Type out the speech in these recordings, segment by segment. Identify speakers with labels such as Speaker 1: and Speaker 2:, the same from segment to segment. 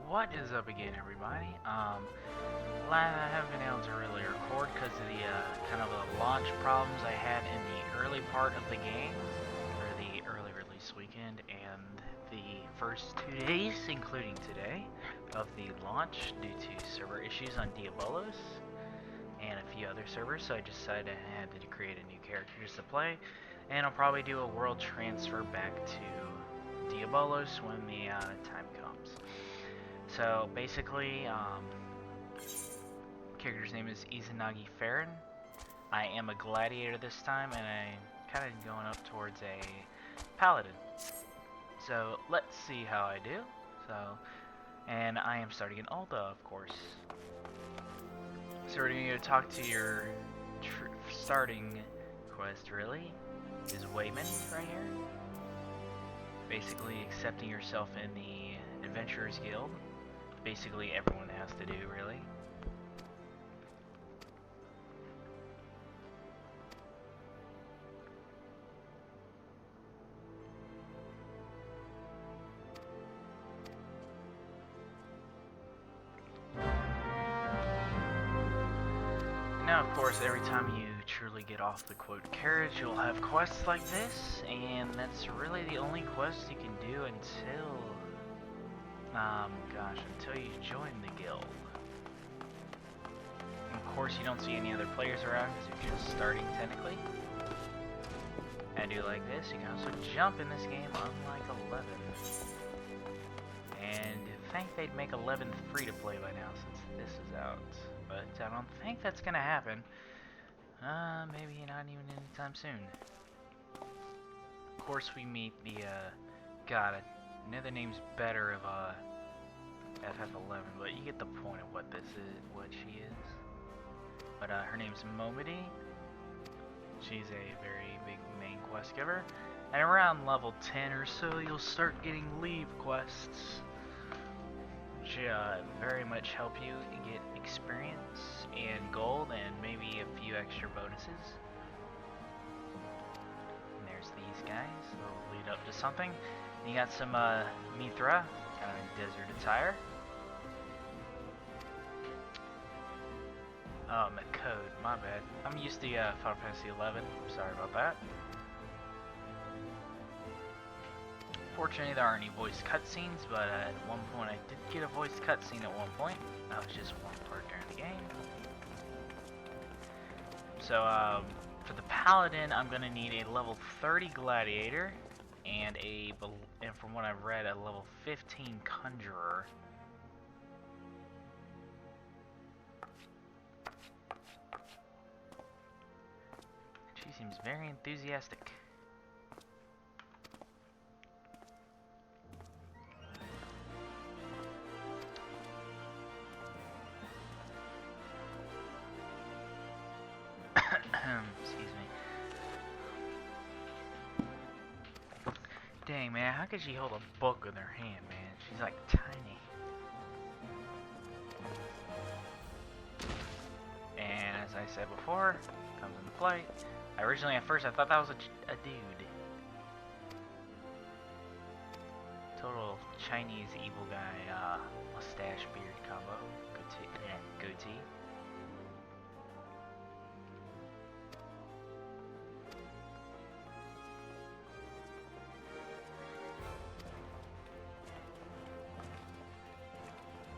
Speaker 1: What is up again, everybody? I haven't been able to really record because of the kind of the launch problems I had in the early part of the game, or the early release weekend, and the first 2 days, including today, of the launch due to server issues on Diabolos and a few other servers. So I decided I had to create a new character just to play, and I'll probably do a world transfer back to Diabolos when the time comes. So basically, character's name is Izanagi Farron. I am a gladiator this time, and I'm kind of going up towards a paladin. So let's see how I do. And I am starting in Ul'dah, of course. So we're going to talk to your starting quest, really, is Wayman right here. Basically accepting yourself in the Adventurers Guild. Basically everyone has to do, really. Now, of course, every time you truly get off the quote carriage, you'll have quests like this, and that's really the only quest you can do until until you join the guild. And of course, you don't see any other players around because you're just starting technically. And do like this, you can also jump in this game, unlike 11. And I think they'd make 11 free to play by now since this is out. But I don't think that's gonna happen. Maybe not even anytime soon. Of course, we meet the, I know the name's better of, FF11, but you get the point of what this is, what she is. But, her name's Momody. She's a very big main quest giver. And around level 10 or so, you'll start getting leave quests. Which, very much help you get experience and gold and maybe a few extra bonuses. And there's these guys. They'll lead up to something. You got some Mithra, kind of in desert attire. Oh, code, my bad. I'm used to Final Fantasy 11. Sorry about that. Fortunately, there aren't any voice cutscenes, but at one point I did get a voice cutscene at one point. That was just one part during the game. So, for the Paladin, I'm gonna need a level 30 Gladiator and from what I've read, a level 15 Conjurer. She seems very enthusiastic. Excuse me. Dang, man, how could she hold a book in her hand, man? She's like tiny. And as I said before, comes into play. Originally, at first, I thought that was a dude. Total Chinese evil guy, mustache beard combo. Goatee.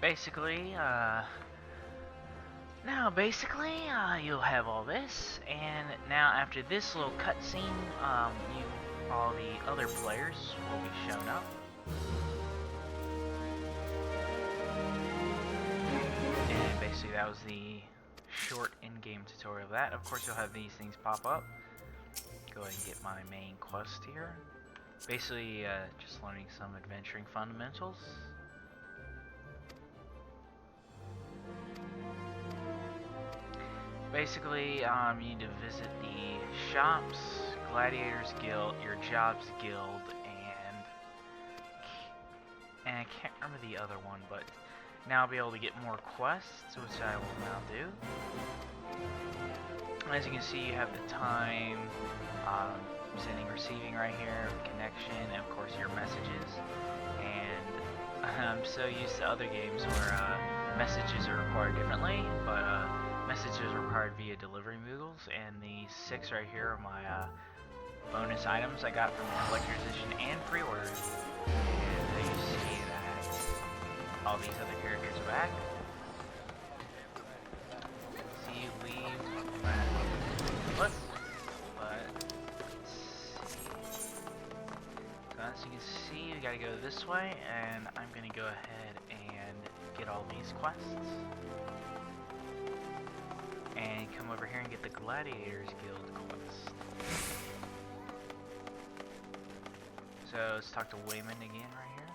Speaker 1: Basically, you'll have all this, and now after this little cutscene, all the other players will be shown up. And basically that was the short in-game tutorial of that. Of course, you'll have these things pop up. Go ahead and get my main quest here. Basically, just learning some adventuring fundamentals. Basically, you need to visit the shops, Gladiators Guild, your Jobs Guild, and I can't remember the other one, but now I'll be able to get more quests, which I will now do. As you can see, you have the time, sending, receiving right here, connection, and of course your messages, and I'm so used to other games where messages are required differently, but messages are required via delivery moogles, and these 6 right here are my bonus items I got from the collector's edition and pre-order. And you see that all these other characters are back. See, leave, flip, but let's see. So as you can see, we gotta go this way, and I'm gonna go ahead and get all these quests. And come over here and get the Gladiators Guild quest. So let's talk to Wayman again right here.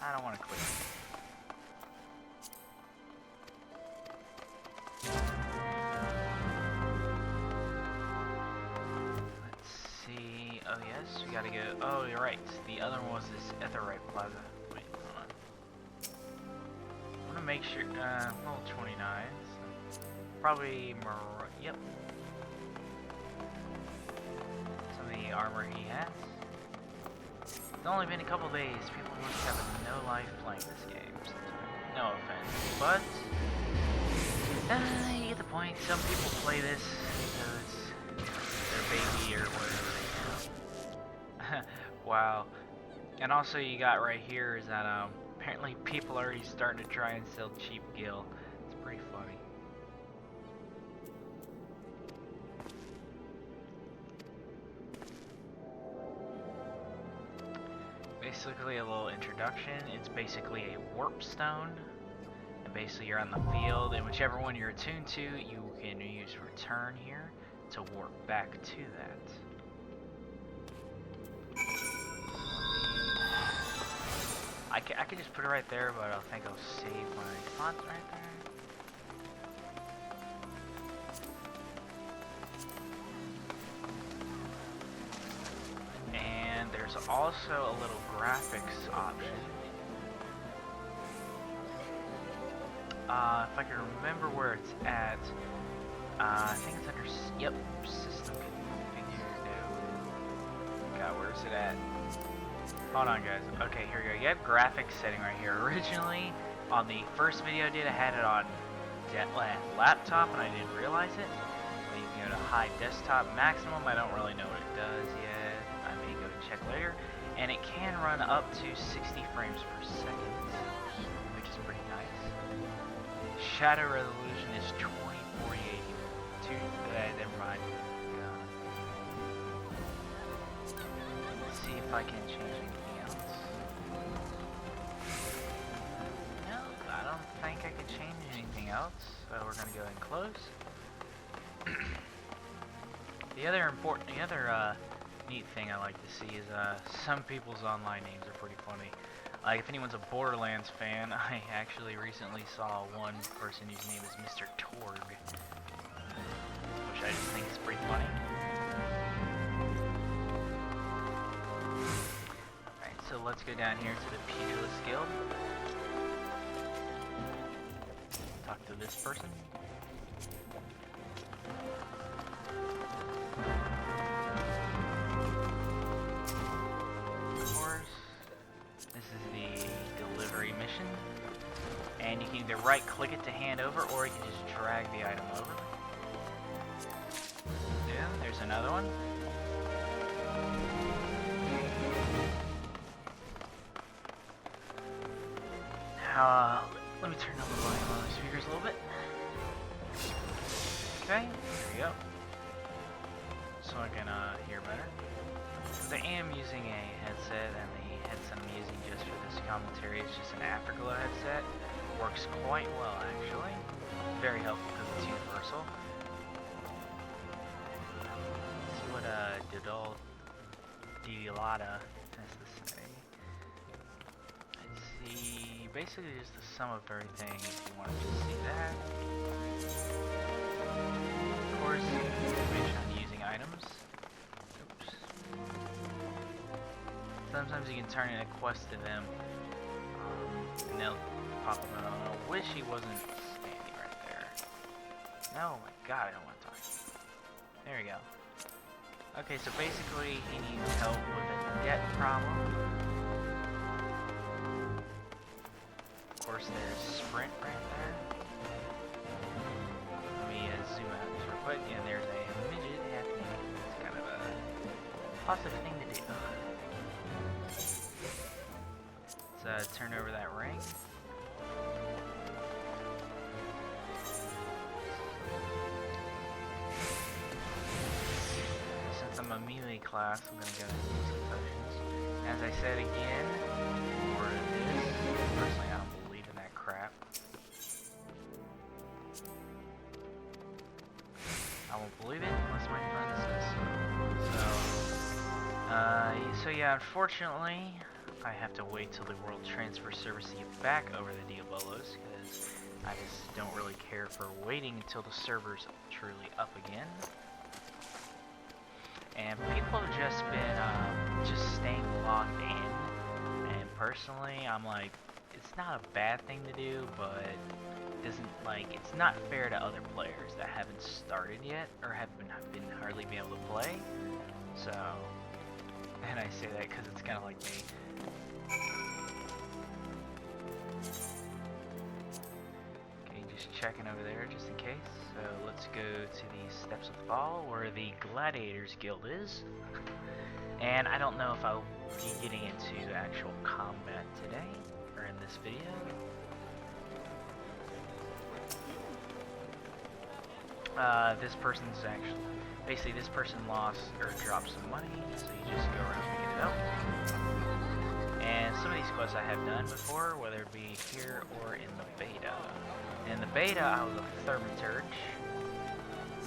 Speaker 1: I don't want to click. Let's see. Oh yes, we gotta go. Oh, you're right. The other one was this Etherite Plaza. Wait, hold on. I want to make sure. Level 29. Probably. Yep. Some of the armor he has. It's only been a couple days. People must have no life playing this game. No offense, but you get the point. Some people play this because their baby or whatever they have. Wow. And also, you got right here is that apparently people are already starting to try and sell cheap gil. It's pretty funny. Basically a little introduction. It's basically a warp stone, and basically you're on the field, and whichever one you're attuned to, you can use return here to warp back to that. I can just put it right there, but I think I'll save my spots right there. There's also a little graphics option. If I can remember where it's at, I think it's under, yep, system configure. God, where's it at? Hold on, guys. Okay, here we go. You have graphics setting right here. Originally, on the first video I did, I had it on laptop, and I didn't realize it. But you can go to high desktop maximum. I don't really know what it does yet. Check later, and it can run up to 60 frames per second, which is pretty nice. Shadow resolution is 2480. Never mind. Let's see if I can change anything else. No, I don't think I can change anything else. So we're gonna go ahead and close. The other neat thing I like to see is some people's online names are pretty funny. Like if anyone's a Borderlands fan, I actually recently saw one person whose name is Mr. Torg, which I just think is pretty funny. Alright, so let's go down here to the Pugilist Guild. Talk to this person. And you can either right click it to hand over, or you can just drag the item over. Yeah, there's another one. Now, let me turn up the volume on the speakers a little bit. Okay, there we go. So I can hear better. Because I am using a headset, and the headset I'm using just for this commentary is just an Afterglow headset. Works quite well, actually. Very helpful because it's universal. Let's see what Didilata has to say. Let's see, basically just the sum of everything if you want to just see that. Of course, information on using items. Oops. Sometimes you can turn in a quest to them, and they'll pop up. I wish he wasn't standing right there. No, my God, I don't want to talk. There we go. Okay, so basically he needs help with a debt problem. course, there's sprint right there. Let me zoom out just real quick. And there's a midget half naked. It's kind of a positive thing to do. Let's turn over that ring. Since I'm a melee class, I'm going to go into some potions. As I said again, for this, personally I don't believe in that crap. I won't believe it unless my friend says so. So yeah, unfortunately, I have to wait till the World Transfer Service to get back over the Diabolos, because I just don't really care for waiting until the server's truly up again. And people have just been just staying logged in, and personally, I'm like, it's not a bad thing to do, but it doesn't, like, it's not fair to other players that haven't started yet or have been hardly been able to play. So, and I say that because it's kind of like me. Okay, just checking over there just in case. So let's go to the Steps of Fall, where the Gladiators Guild is. And I don't know if I'll be getting into actual combat today, or in this video. This person's actually, basically this person lost or dropped some money, so you just go around picking it up. And some of these quests I have done before, whether it be here or in the beta. In the beta, I was a Thaumaturge,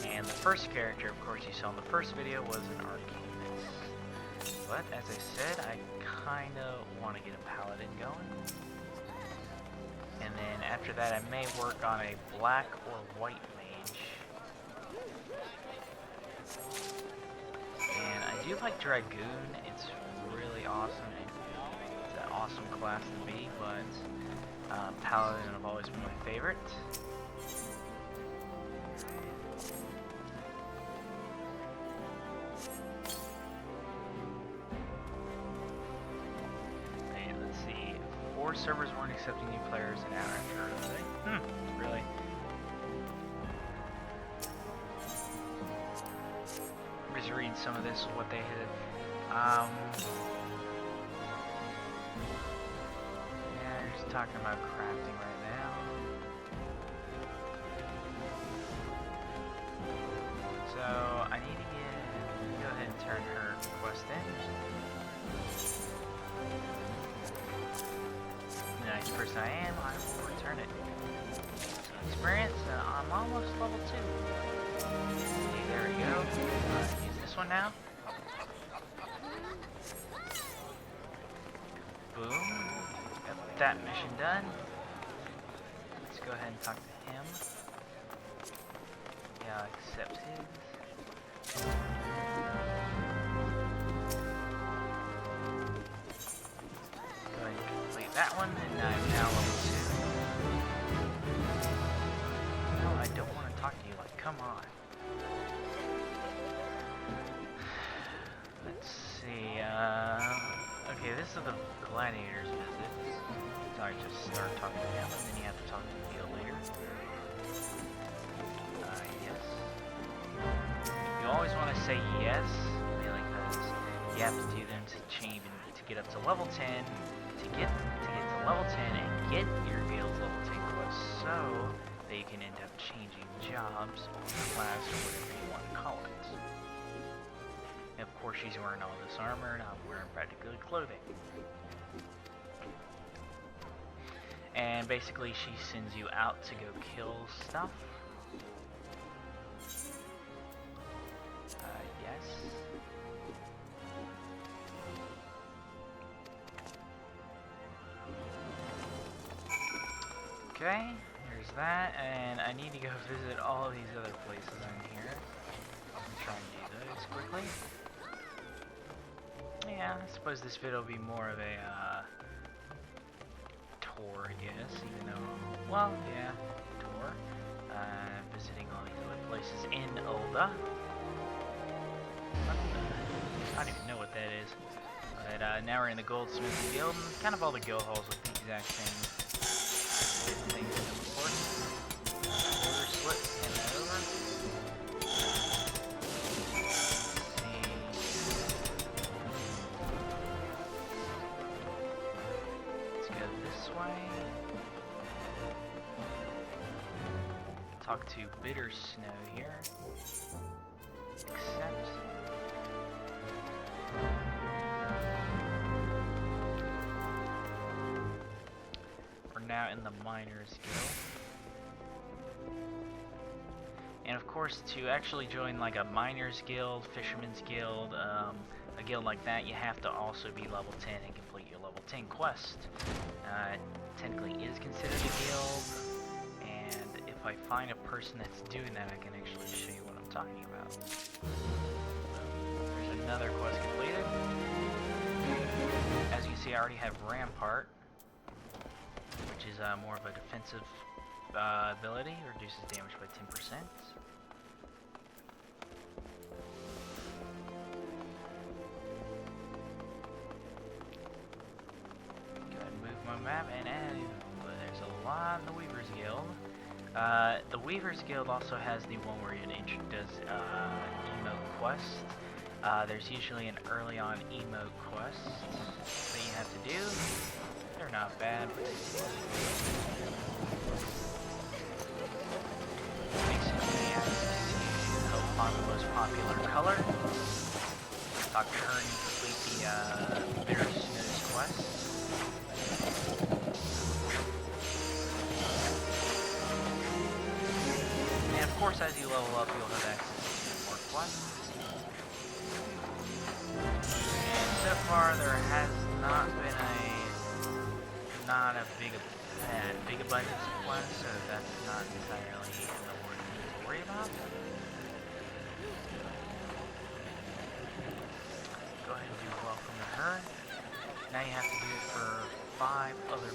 Speaker 1: and the first character, of course, you saw in the first video was an Arcanist. But, as I said, I kinda want to get a Paladin going. And then after that, I may work on a black or white mage. And I do like Dragoon, it's really awesome. It's an awesome class to be, but Paladin have always been my favorite. And let's see, 4 servers weren't accepting new players an hour after release. Really? I'm just reading some of this, what they had. Yeah, they're just talking about crafting right now. So I need to go ahead and turn her quest in. Nice person I am, I will return it. So experience, I'm almost level 2. Okay, there we go. Use this one now. Boom. Got that mission done. Let's go ahead and talk to him. Yeah, I'll accept his. Go ahead and complete that one, and I'm now level 2. No, I don't want to talk to you, like, come on. Let's see, okay, this is the Gladiators visit. So I just start talking to him, and then you have to talk to the guild leader. Yes. You always want to say yes, mainly because you have to do them to change, to get up to level 10, to get to level 10 and get your guild's level 10 quest, so that you can end up changing jobs or class or whatever you want to call it. And of course she's wearing all this armor and I'm wearing practically clothing. And basically she sends you out to go kill stuff. Yes. Okay, there's that, and I need to go visit all these other places in here. I'm trying to do those quickly. Yeah, I suppose this video will be more of a tour, I guess, even though, well, yeah, tour. Visiting all these other places in Ul'dah. I don't even know what that is. But now we're in the Goldsmith Guild, and kind of all the guild halls look the exact same. go this way. Talk to Bitter Snow here. Accept. We're now in the Miners Guild. And of course, to actually join like a Miners Guild, Fisherman's Guild, a guild like that, you have to also be level 10 and complete your level 10 quest. Technically is considered a guild, and if I find a person that's doing that, I can actually show you what I'm talking about. There's another quest completed. As you can see, I already have Rampart, which is more of a defensive ability, reduces damage by 10%. Map, and there's a lot in the Weaver's Guild. The Weaver's Guild also has the one where it does emote quests. There's usually an early on emote quest that you have to do. They're not bad, but they seem basically you have to find the most popular color. Talk to her and complete the Bitter Snow's quest. And of course, as you level up, you'll have access to more quests. And so far, there has not been a big abundance of quests, so that's not entirely the worst thing to worry about. Go ahead and do welcome to her. Now you have to do it for 5 other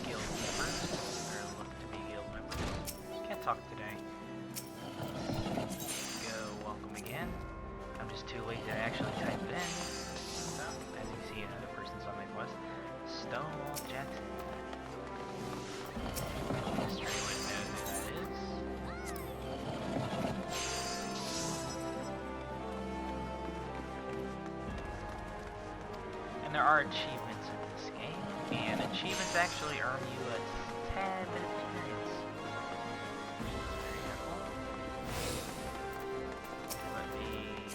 Speaker 1: guild members, or look to be guild members. Can't talk today. Go welcome again. I'm just too late to actually type it in. So, as you see, another person's on my quest. Stonewall Jet. Mystery wouldn't know who that is. And there are achievements in this game, and achievements actually earn you a tad bit of experience. Very careful. Let me do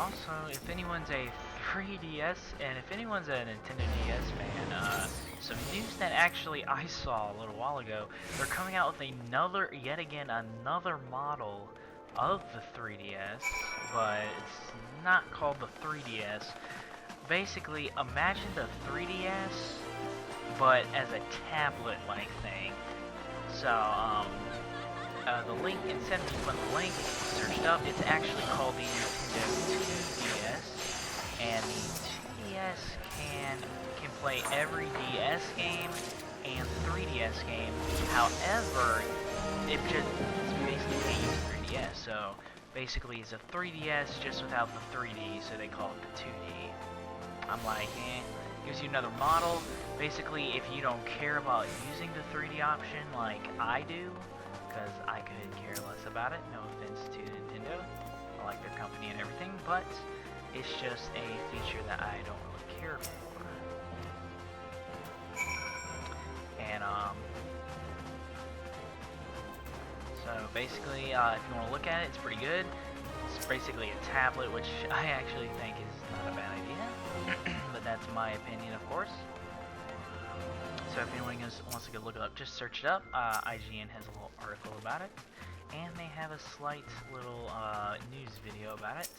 Speaker 1: also, if anyone's a 3DS, and if anyone's a Nintendo DS fan, some news that actually I saw a little while ago, they're coming out with yet again another model of the 3DS, but it's not called the 3DS. Basically, imagine the 3DS, but as a tablet-like thing. So, the link, instead of just putting the link searched up, it's actually called the Nintendo 2DS, and the 2DS can play every DS game and 3DS game. However, it's basically can't use 3DS, so basically it's a 3DS just without the 3D, so they call it the 2D. I'm like, gives you another model. Basically, if you don't care about using the 3D option like I do, because I could care less about it, no offense to Nintendo, I like their company and everything, but it's just a feature that I don't really care for. And, so basically, if you want to look at it, it's pretty good. It's basically a tablet, which I actually think is not a bad idea, but that's my opinion, of course. So if anyone wants to go look it up, just search it up. IGN has a little article about it, and they have a slight little news video about it.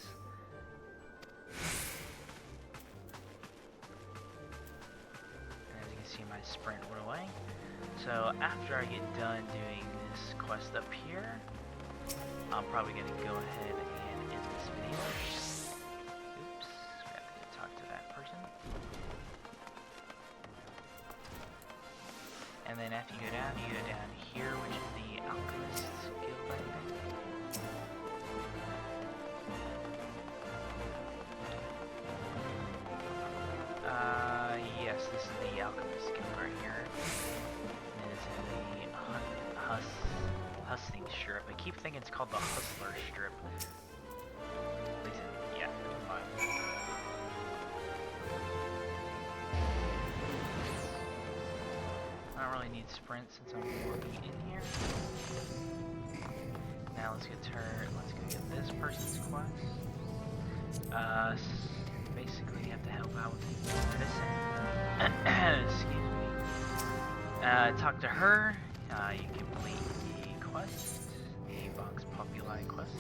Speaker 1: And as you can see, my sprint went away. So after I get done doing this quest up here, I'm probably going to go ahead and end this video. Oops, I have to talk to that person. And then after you go down here, which is the Alchemist's Guild, I think. alchemist guild right here. It is in the husting strip. I keep thinking it's called the hustler strip. At least yeah, fine. I don't really need sprint since I'm already in here. Now let's go get this person's quest. Basically you have to help out with medicine. Excuse me. Talk to her. You complete the quest, the Vox Populi quest.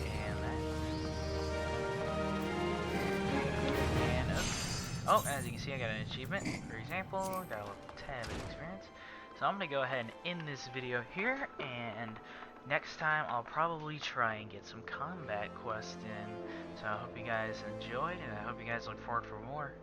Speaker 1: And that. And oh, as you can see, I got an achievement. For example, got a level 10 of experience. So I'm gonna go ahead and end this video here, and next time I'll probably try and get some combat quests in. So I hope you guys enjoyed, and I hope you guys look forward for more.